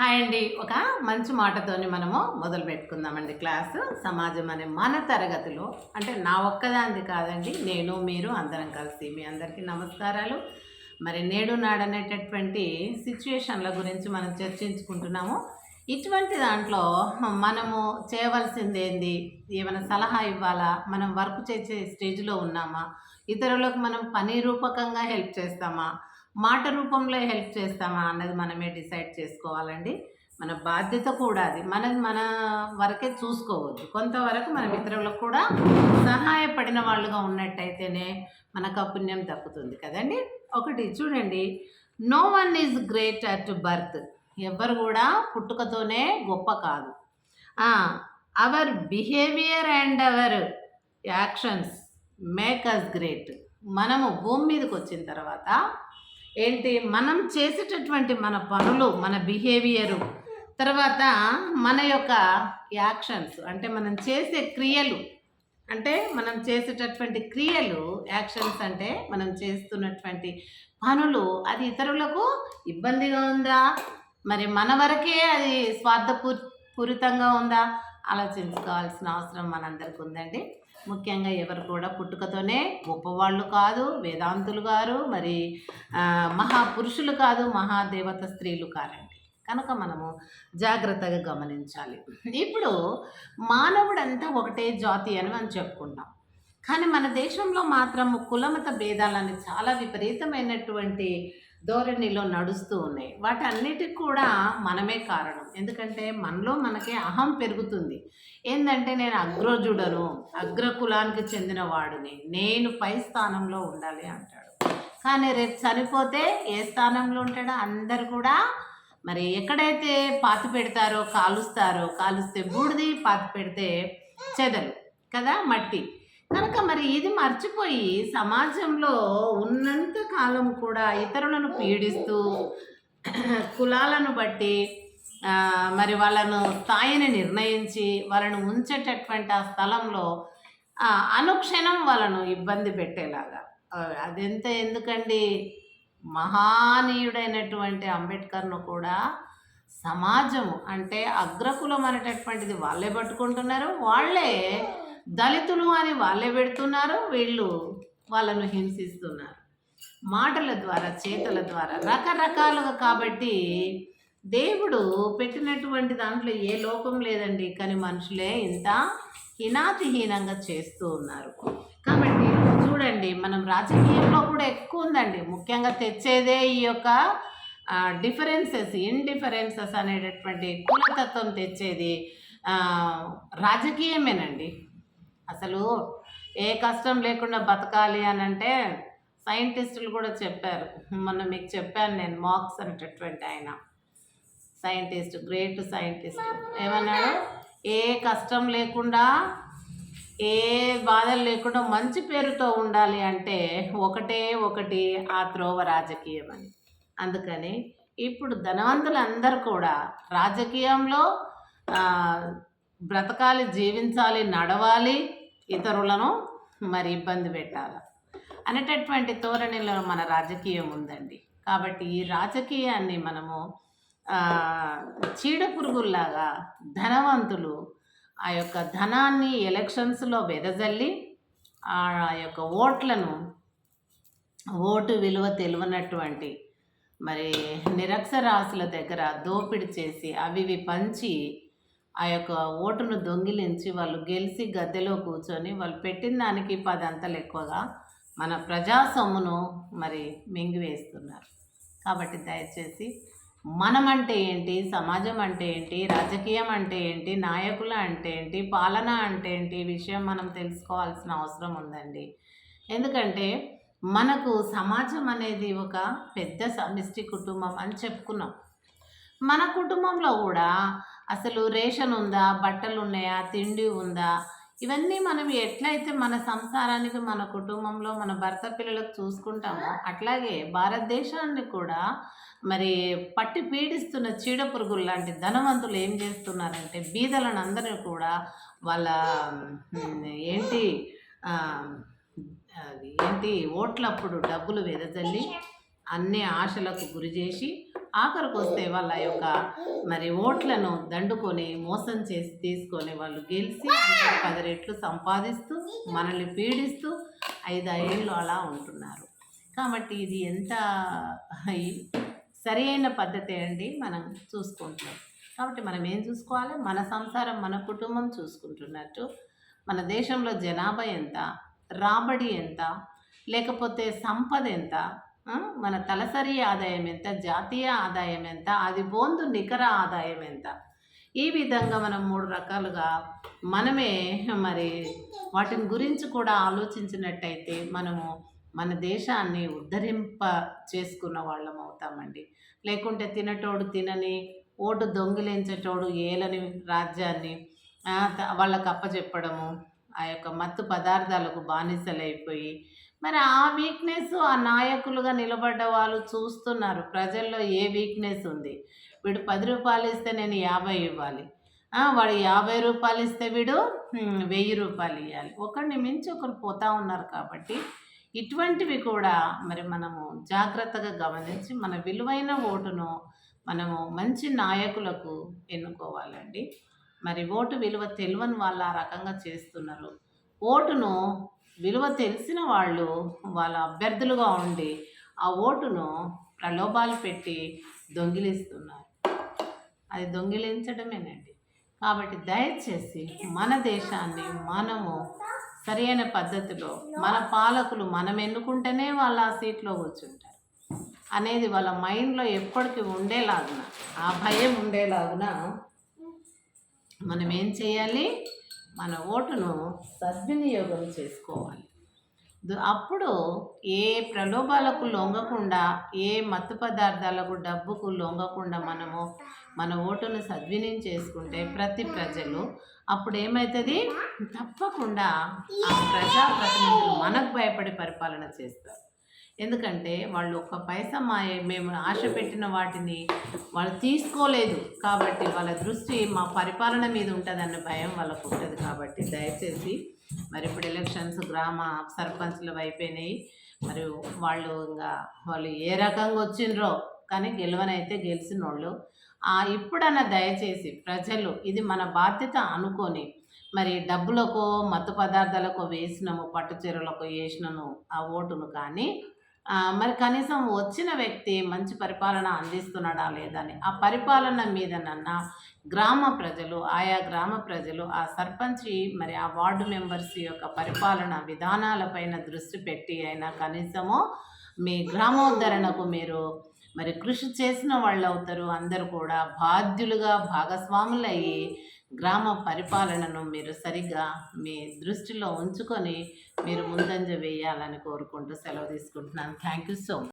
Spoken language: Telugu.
హాయ్ అండి. ఒక మంచి మాటతోని మనము మొదలు పెట్టుకుందామండి క్లాసు. సమాజం అనే మన తరగతిలో అంటే నా ఒక్కదానిది కాదండి. నేను, మీరు అందరం కలిసి మీ అందరికీ నమస్కారాలు. మరి నేడు నాడనేటటువంటి సిచ్యుయేషన్ల గురించి మనం చర్చించుకుంటున్నాము. ఇటువంటి దాంట్లో మనము చేయవలసిందేంది? ఏమైనా సలహా ఇవ్వాలా? మనం వర్క్ చేసే స్టేజ్‌లో ఉన్నామా? ఇతరులకు మనం పని రూపకంగా హెల్ప్ చేస్తామా? మాట రూపంలో హెల్ప్ చేస్తామా అన్నది మనమే డిసైడ్ చేసుకోవాలండి. మన బాధ్యత కూడా అది. మన వరకే చూసుకోవద్దు. కొంతవరకు మనం ఇతరులకు కూడా సహాయపడిన వాళ్ళుగా ఉన్నట్టయితేనే మనకు ఆ పుణ్యం దక్కుతుంది కదండీ! ఒకటి చూడండి, no one is great at birth. ఎవ్వరు కూడా పుట్టుకతోనే గొప్ప కాదు. ఆ! Our behaviour and our actions make us great. మనము భూమి మీదకొచ్చిన తర్వాత ఏంటి, మనం చేసేటటువంటి మన పనులు, మన బిహేవియరు, తర్వాత మన యొక్క యాక్షన్స్ అంటే మనం చేసే క్రియలు, అంటే మనం చేసేటటువంటి క్రియలు, యాక్షన్స్ అంటే మనం చేస్తున్నటువంటి పనులు అది ఇతరులకు ఇబ్బందిగా ఉందా, మరి మన వరకే అది పూరితంగా ఉందా ఆలోచించుకోవాల్సిన అవసరం మనందరికీ ఉందండి. ముఖ్యంగా ఎవరు కూడా పుట్టుకతోనే గొప్పవాళ్ళు కాదు, వేదాంతులు గారు, మరి మహాపురుషులు కాదు, మహాదేవత స్త్రీలు కారండి. కనుక మనము జాగ్రత్తగా గమనించాలి. ఇప్పుడు మానవుడంతా ఒకటే జాతి అని మనం చెప్పుకుంటాం. కానీ మన దేశంలో మాత్రం కులమత భేదాలని చాలా విపరీతమైనటువంటి ధోరణిలో నడుస్తూ ఉన్నాయి. వాటన్నిటికి కూడా మనమే కారణం. ఎందుకంటే మనలో మనకే అహం పెరుగుతుంది. ఏందంటే నేను అగ్రజుడను, అగ్రకులానికి చెందిన వాడిని, నేను పై స్థానంలో ఉండాలి అంటాడు. కానీ రేపు చనిపోతే ఏ స్థానంలో ఉంటాడో అందరు కూడా మరి ఎక్కడైతే పాతి పెడతారో కాలుస్తారో, కాలుస్తే బూడిది, పాతి పెడితే చెదలు కదా, మట్టి. కనుక మరి ఇది మర్చిపోయి సమాజంలో ఉన్నంత కాలం కూడా ఇతరులను పీడిస్తూ కులాలను బట్టి మరి వాళ్ళను స్థాయిని నిర్ణయించి వాళ్ళను ఉంచేటటువంటి ఆ స్థలంలో అనుక్షణం వాళ్ళను ఇబ్బంది పెట్టేలాగా అదెంత ఎందుకండి, మహానీయుడైనటువంటి అంబేద్కర్ను కూడా సమాజము అంటే అగ్రకులం అనేటటువంటిది వాళ్ళే పట్టుకుంటున్నారు, వాళ్ళే దళితులు అని వాళ్ళే పెడుతున్నారు, వీళ్ళు వాళ్ళను హింసిస్తున్నారు మాటల ద్వారా, చేతల ద్వారా, రకరకాలుగా. కాబట్టి దేవుడు పెట్టినటువంటి దాంట్లో ఏ లోపం లేదండి, కానీ మనుషులే ఇంత హీనాతిహీనంగా చేస్తూ ఉన్నారు. కాబట్టి చూడండి, మనం రాజకీయంలో కూడా ఎక్కువ ఉందండి. ముఖ్యంగా తెచ్చేదే ఈ యొక్క ఇండిఫరెన్సెస్ అనేటటువంటి కులతత్వం తెచ్చేది రాజకీయమేనండి. అసలు ఏ కష్టం లేకుండా బతకాలి అని అంటే సైంటిస్టులు కూడా చెప్పారు. మొన్న మీకు చెప్పాను నేను, మార్క్స్ అనేటటువంటి ఆయన సైంటిస్ట్, గ్రేట్ సైంటిస్ట్, ఏమన్నాడు, ఏ కష్టం లేకుండా, ఏ బాధలు లేకుండా మంచి పేరుతో ఉండాలి అంటే ఒకటి ఆ త్రోవ రాజకీయం అని. అందుకని ఇప్పుడు ధనవంతులందరూ కూడా రాజకీయంలో బ్రతకాలి, జీవించాలి, నడవాలి, ఇతరులను మరి ఇబ్బంది పెట్టాలి అనేటటువంటి ధోరణిలో మన రాజకీయం ఉందండి. కాబట్టి ఈ రాజకీయాన్ని మనము చీడపురుగుల్లాగా ధనవంతులు ఆ యొక్క ధనాన్ని ఎలక్షన్స్లో వెదజల్లి ఆ యొక్క ఓటు విలువ తెలియనటువంటి మరి నిరక్షరాస్యుల దగ్గర దోపిడీ చేసి అవి పంచి ఆ యొక్క ఓటును దొంగిలించి వాళ్ళు గెలిచి గద్దెలో కూర్చొని వాళ్ళు పెట్టిన దానికి 10 అంతలు ఎక్కువగా మన ప్రజా సొమ్మును మరి మింగివేస్తున్నారు. కాబట్టి దయచేసి మనం అంటే ఏంటి, సమాజం అంటే ఏంటి, రాజకీయం అంటే ఏంటి, నాయకులు అంటే ఏంటి, పాలన అంటే ఏంటి విషయం మనం తెలుసుకోవాల్సిన అవసరం ఉందండి. ఎందుకంటే మనకు సమాజం అనేది ఒక పెద్ద సమిష్టి కుటుంబం అని చెప్పుకున్నాం. మన కుటుంబంలో కూడా అసలు రేషన్ ఉందా, బట్టలు ఉన్నాయా, తిండి ఉందా, ఇవన్నీ మనం ఎట్లయితే మన సంసారానికి, మన కుటుంబంలో మన భర్త పిల్లలకు చూసుకుంటామో అట్లాగే భారతదేశాన్ని కూడా మరి పట్టి పీడిస్తున్న చీడపురుగులు లాంటి ధనవంతులు ఏం చేస్తున్నారంటే బీదలను అందరూ కూడా వాళ్ళ ఏంటి ఓట్లప్పుడు డబ్బులు వెదజల్లి అన్ని ఆశలకు గురి చేసి ఆఖరికి వస్తే వాళ్ళ యొక్క మరి ఓట్లను దండుకొని మోసం చేసి తీసుకొని వాళ్ళు గెలిచి 10 రెట్లు సంపాదిస్తూ మనల్ని పీడిస్తూ 5 ఏళ్ళు అలా ఉంటున్నారు. కాబట్టి ఇది ఎంత సరి అయిన పద్ధతి అండి మనం చూసుకుంటున్నాం. కాబట్టి మనం ఏం చూసుకోవాలి, మన సంసారం మన కుటుంబం చూసుకుంటున్నట్టు మన దేశంలో జనాభా ఎంత, రాబడి ఎంత, లేకపోతే సంపద ఎంత, మన తలసరి ఆదాయం ఎంత, జాతీయ ఆదాయం ఎంత, అది బోందు నికర ఆదాయం ఎంత, ఈ విధంగా మనం 3 రకాలుగా మనమే మరి వాటిని గురించి కూడా ఆలోచించినట్టయితే మనము మన దేశాన్ని ఉద్ధరింప చేసుకున్న వాళ్ళం అవుతామండి. లేకుంటే తినటోడు తినని, ఓటు దొంగిలించేటోడు ఏలని రాజ్యాన్ని వాళ్ళకు అప్పచెప్పడము, ఆ యొక్క మత్తు పదార్థాలకు బానిసలైపోయి మరి ఆ వీక్నెస్ ఆ నాయకులుగా నిలబడ్డ వాళ్ళు చూస్తున్నారు. ప్రజల్లో ఏ వీక్నెస్ ఉంది, వీడు 10 రూపాయలు ఇస్తే నేను 50 ఇవ్వాలి, వాడు 50 రూపాయలు ఇస్తే వీడు 1000 రూపాయలు ఇవ్వాలి. ఒకరిని మించి ఒకరు పోతూ ఉన్నారు. కాబట్టి ఇటువంటివి కూడా మరి మనము జాగ్రత్తగా గమనించి మన విలువైన ఓటును మనము మంచి నాయకులకు ఎన్నుకోవాలండి. మరి ఓటు విలువ తెలియని వాళ్ళు ఆ రకంగా చేస్తున్నారు. ఓటును విలువ తెలిసిన వాళ్ళు వాళ్ళ అభ్యర్థులుగా ఉండి ఆ ఓటును ప్రలోభాలు పెట్టి దొంగిలిస్తున్నారు. అది దొంగిలించడమేనండి. కాబట్టి దయచేసి మన దేశాన్ని మనము సరైన పద్ధతిలో మన పాలకులు మనం ఎన్నుకుంటేనే వాళ్ళు ఆ సీట్లో కూర్చుంటారు అనేది వాళ్ళ మైండ్లో ఎప్పటికీ ఉండేలాగున, ఆ భయం ఉండేలాగున మనం ఏం చేయాలి, మన ఓటును సద్వినియోగం చేసుకోవాలి. అప్పుడు ఏ ప్రలోభాలకు లొంగకుండా, ఏ మత్తు పదార్థాలకు డబ్బుకు లొంగకుండా మనము మన ఓటును సద్వినియోగం చేసుకుంటే ప్రతి ప్రజలు అప్పుడు ఏమవుతుంది, తప్పకుండా ఆ ప్రజాప్రతినిధులు మనకు భయపడి పరిపాలన చేస్తారు. ఎందుకంటే వాళ్ళు ఒక్క పైసా మేము ఆశ పెట్టిన వాటిని వాళ్ళు తీసుకోలేదు కాబట్టి వాళ్ళ దృష్టి మా పరిపాలన మీద ఉంటుందన్న భయం వాళ్ళకు ఉంటుంది. కాబట్టి దయచేసి మరి ఇప్పుడు ఎలక్షన్స్ గ్రామ సర్పంచ్లు అయిపోయినాయి. మరి వాళ్ళు ఏ రకంగా వచ్చిండ్రో కానీ గెలవనైతే గెలిచిన వాళ్ళు ఇప్పుడన్నా దయచేసి ప్రజలు ఇది మన బాధ్యత అనుకొని మరి డబ్బులకో మత్తు పదార్థాలకో వేసినాము, పట్టు చీరలకు వేసినాము ఆ ఓటును, కానీ మరి కనీసం వచ్చిన వ్యక్తి మంచి పరిపాలన అందిస్తున్నాడా లేదని ఆ పరిపాలన మీదనన్నా ఆయా గ్రామ ప్రజలు ఆ సర్పంచి మరి ఆ వార్డు మెంబర్స్ యొక్క పరిపాలన విధానాలపైన దృష్టి పెట్టి అయినా కనీసము మీ గ్రామోద్ధరణకు మీరు మరి కృషి చేసిన వాళ్ళు అవుతారు. అందరూ కూడా బాధ్యులుగా భాగస్వాములు అయ్యి గ్రామ పరిపాలనను మీరు సరిగ్గా మీ దృష్టిలో ఉంచుకొని మీరు ముందంజ వేయాలని కోరుకుంటూ సెలవు తీసుకుంటున్నాను. Thank you so much.